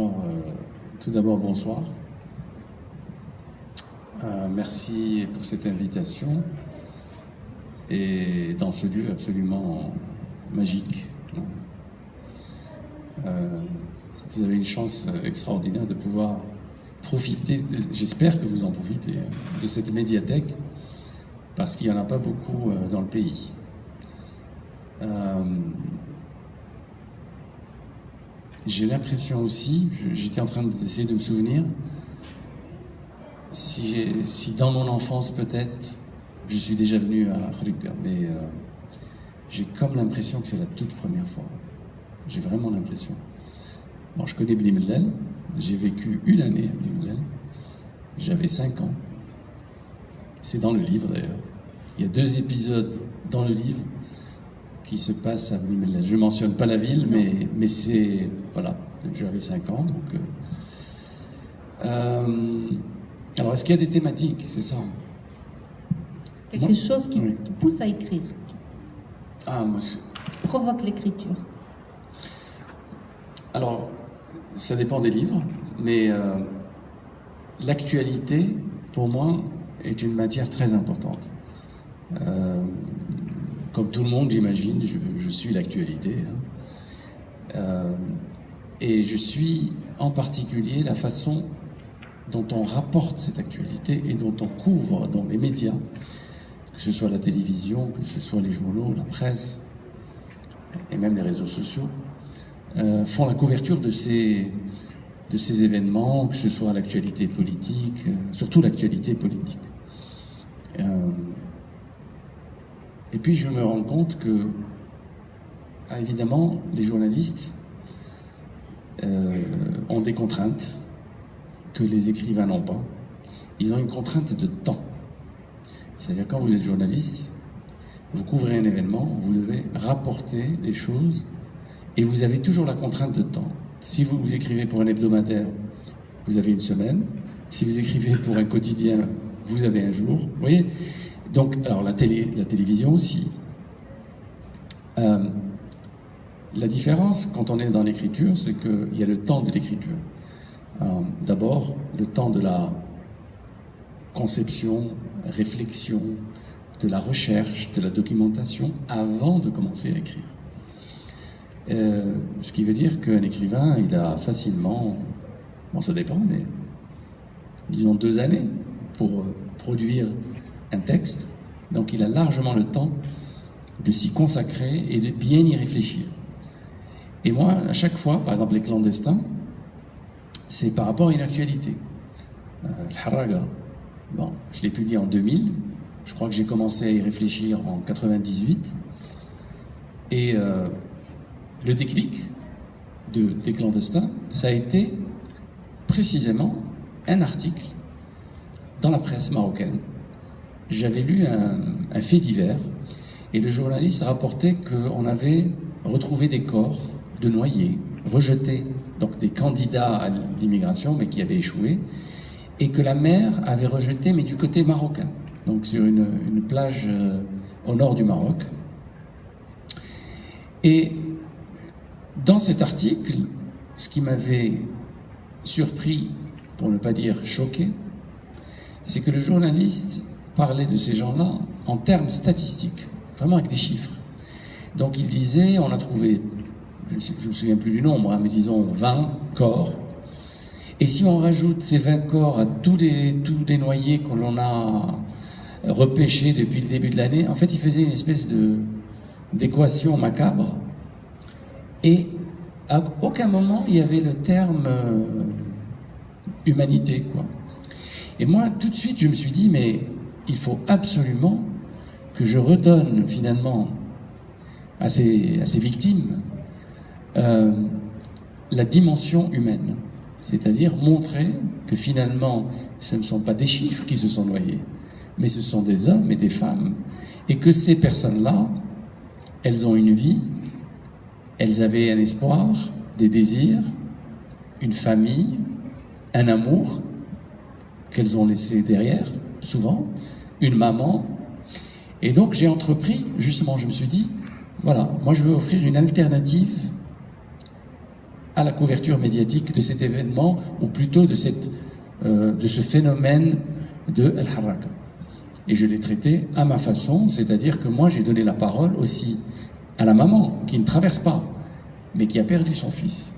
Alors, tout d'abord, bonsoir. Merci pour cette invitation et dans ce lieu absolument magique. Vous avez une chance extraordinaire de pouvoir profiter, j'espère que vous en profitez, de cette médiathèque, parce qu'il n'y en a pas beaucoup dans le pays. J'ai l'impression aussi, j'étais en train d'essayer de me souvenir, si dans mon enfance peut-être, je suis déjà venu à Kharibga, mais j'ai comme l'impression que c'est la toute première fois. J'ai vraiment l'impression. Bon, je connais Bni Mellal, j'ai vécu une année à Bni Mellal, j'avais 5 ans. C'est dans le livre d'ailleurs. Il y a 2 épisodes dans le livre qui se passent à Bni Mellal. Je ne mentionne pas la ville, mais c'est... Voilà, j'avais 5 ans, donc... alors, est-ce qu'il y a des thématiques, c'est ça? Quelque chose qui pousse à écrire. Ah, moi... Provoque l'écriture. Alors, ça dépend des livres, mais l'actualité, pour moi, est une matière très importante. Comme tout le monde, j'imagine, je suis l'actualité. Et je suis en particulier la façon dont on rapporte cette actualité et dont on couvre dans les médias, que ce soit la télévision, que ce soit les journaux, la presse, et même les réseaux sociaux, font la couverture de ces événements, que ce soit l'actualité politique, surtout l'actualité politique. Et puis je me rends compte que, évidemment, les journalistes ont des contraintes que les écrivains n'ont pas. Ils ont une contrainte de temps. C'est-à-dire quand vous êtes journaliste, vous couvrez un événement, vous devez rapporter les choses et vous avez toujours la contrainte de temps. Si vous écrivez pour un hebdomadaire, vous avez une semaine. Si vous écrivez pour un quotidien, vous avez un jour. Vous voyez ? Donc, alors la télévision aussi. La différence, quand on est dans l'écriture, c'est qu'il y a le temps de l'écriture. D'abord, le temps de la conception, réflexion, de la recherche, de la documentation, avant de commencer à écrire. Ce qui veut dire qu'un écrivain, il a facilement, bon ça dépend, mais disons 2 années pour produire un texte. Donc il a largement le temps de s'y consacrer et de bien y réfléchir. Et moi, à chaque fois, par exemple les clandestins, c'est par rapport à une actualité. Le Harraga, bon, je l'ai publié en 2000, je crois que j'ai commencé à y réfléchir en 98, et le déclic des clandestins, ça a été précisément un article dans la presse marocaine. J'avais lu un fait divers, et le journaliste rapportait qu'on avait retrouvé des corps de noyés, rejetés, donc des candidats à l'immigration, mais qui avaient échoué, et que la mer avait rejeté, mais du côté marocain, donc sur une plage au nord du Maroc. Et dans cet article, ce qui m'avait surpris, pour ne pas dire choqué, c'est que le journaliste parlait de ces gens-là en termes statistiques, vraiment avec des chiffres. Donc il disait, on a trouvé, je ne me souviens plus du nombre, mais disons 20 corps. Et si on rajoute ces 20 corps à tous les noyés que l'on a repêchés depuis le début de l'année, en fait, il faisait une espèce d'équation macabre. Et à aucun moment, il y avait le terme humanité, quoi. Et moi, tout de suite, je me suis dit, mais il faut absolument que je redonne, finalement, à ces victimes, la dimension humaine. C'est-à-dire montrer que finalement, ce ne sont pas des chiffres qui se sont noyés, mais ce sont des hommes et des femmes. Et que ces personnes-là, elles ont une vie, elles avaient un espoir, des désirs, une famille, un amour qu'elles ont laissé derrière, souvent, une maman. Et donc j'ai entrepris, justement, je me suis dit, voilà, moi je veux offrir une alternative à la couverture médiatique de cet événement, ou plutôt de ce phénomène de Al-Harraka. Et je l'ai traité à ma façon, c'est-à-dire que moi j'ai donné la parole aussi à la maman qui ne traverse pas, mais qui a perdu son fils.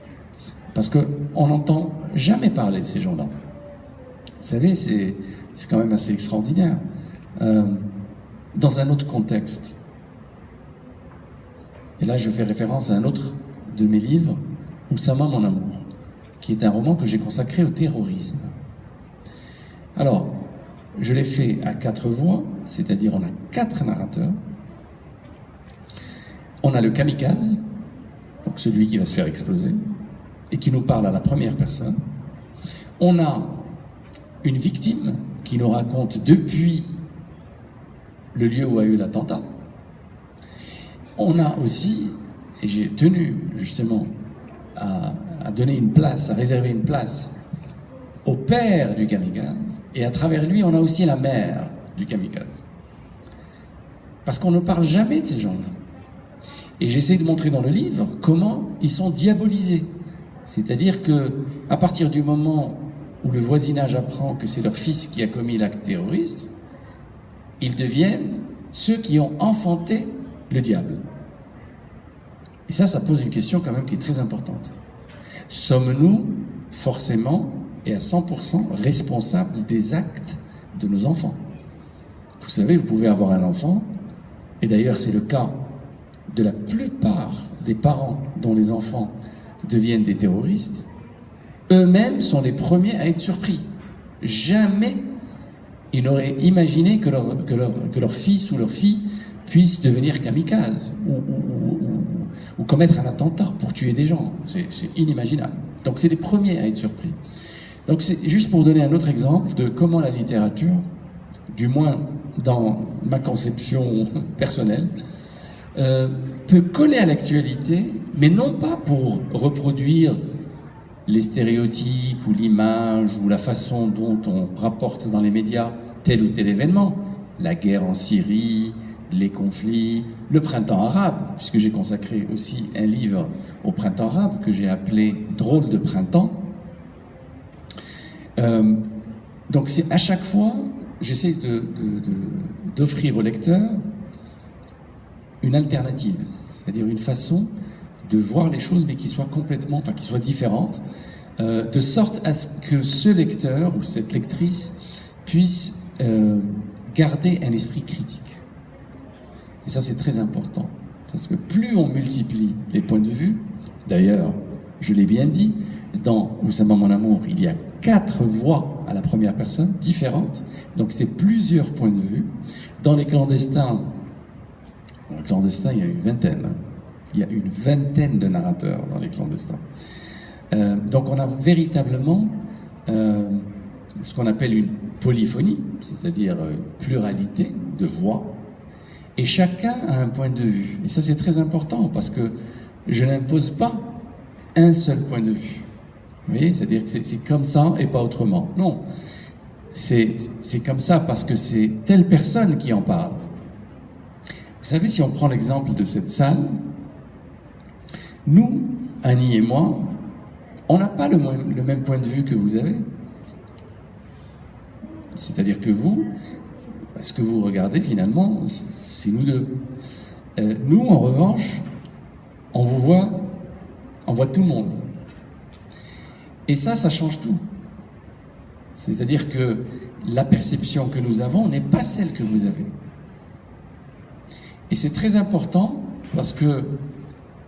Parce qu'on n'entend jamais parler de ces gens-là. Vous savez, c'est quand même assez extraordinaire. Dans un autre contexte, et là je fais référence à un autre de mes livres, Oussama, mon amour, qui est un roman que j'ai consacré au terrorisme. Alors, je l'ai fait à 4 voix, c'est-à-dire on a 4 narrateurs. On a le kamikaze, donc celui qui va se faire exploser, et qui nous parle à la première personne. On a une victime qui nous raconte depuis le lieu où a eu l'attentat. On a aussi, et j'ai tenu justement à donner une place, à réserver une place au père du kamikaze, et à travers lui, on a aussi la mère du kamikaze. Parce qu'on ne parle jamais de ces gens-là. Et j'essaie de montrer dans le livre comment ils sont diabolisés. C'est-à-dire que, à partir du moment où le voisinage apprend que c'est leur fils qui a commis l'acte terroriste, ils deviennent ceux qui ont enfanté le diable. Et ça pose une question quand même qui est très importante. Sommes-nous forcément et à 100% responsables des actes de nos enfants? Vous savez, vous pouvez avoir un enfant, et d'ailleurs c'est le cas de la plupart des parents dont les enfants deviennent des terroristes, eux-mêmes sont les premiers à être surpris. Jamais ils n'auraient imaginé que leur fils ou leur fille puisse devenir kamikaze ou commettre un attentat pour tuer des gens. C'est inimaginable. Donc c'est les premiers à être surpris. Donc c'est juste pour donner un autre exemple de comment la littérature, du moins dans ma conception personnelle, peut coller à l'actualité, mais non pas pour reproduire les stéréotypes ou l'image ou la façon dont on rapporte dans les médias tel ou tel événement, la guerre en Syrie, les conflits, le printemps arabe, puisque j'ai consacré aussi un livre au printemps arabe que j'ai appelé « Drôle de printemps ». Donc c'est à chaque fois, j'essaie d'offrir au lecteur une alternative, c'est-à-dire une façon de voir les choses, mais qui soit complètement, enfin qui soit différente, de sorte à ce que ce lecteur ou cette lectrice puisse garder un esprit critique. Et ça, c'est très important, parce que plus on multiplie les points de vue, d'ailleurs, je l'ai bien dit, dans Oussama, mon amour, il y a 4 voix à la première personne, différentes, donc c'est plusieurs points de vue. Dans les clandestins, il y a une vingtaine. Il y a une vingtaine de narrateurs dans les clandestins. Donc on a véritablement ce qu'on appelle une polyphonie, c'est-à-dire pluralité de voix, et chacun a un point de vue. Et ça c'est très important parce que je n'impose pas un seul point de vue. Vous voyez, c'est-à-dire que c'est comme ça et pas autrement. Non, c'est comme ça parce que c'est telle personne qui en parle. Vous savez, si on prend l'exemple de cette salle, nous, Annie et moi, on n'a pas le même point de vue que vous avez. C'est-à-dire que vous, ce que vous regardez finalement, c'est nous deux. Nous, en revanche, on vous voit, on voit tout le monde. Et ça change tout. C'est-à-dire que la perception que nous avons n'est pas celle que vous avez. Et c'est très important parce que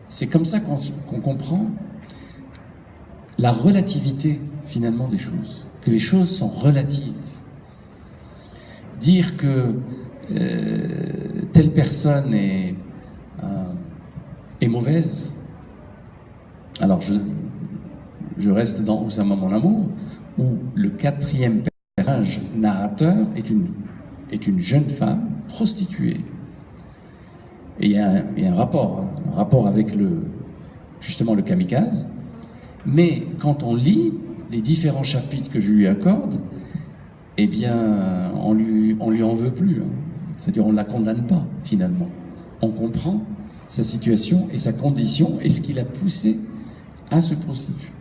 c'est comme ça qu'on comprend la relativité finalement des choses, que les choses sont relatives. Dire que telle personne est mauvaise, alors je reste dans Oussama, mon amour, où le 4e personnage narrateur est une jeune femme prostituée. Et il y a un rapport avec justement le kamikaze. Mais quand on lit les différents chapitres que je lui accorde, eh bien, on lui en veut plus. Hein. C'est-à-dire, on ne la condamne pas, finalement. On comprend sa situation et sa condition et ce qui l'a poussé à se prostituer.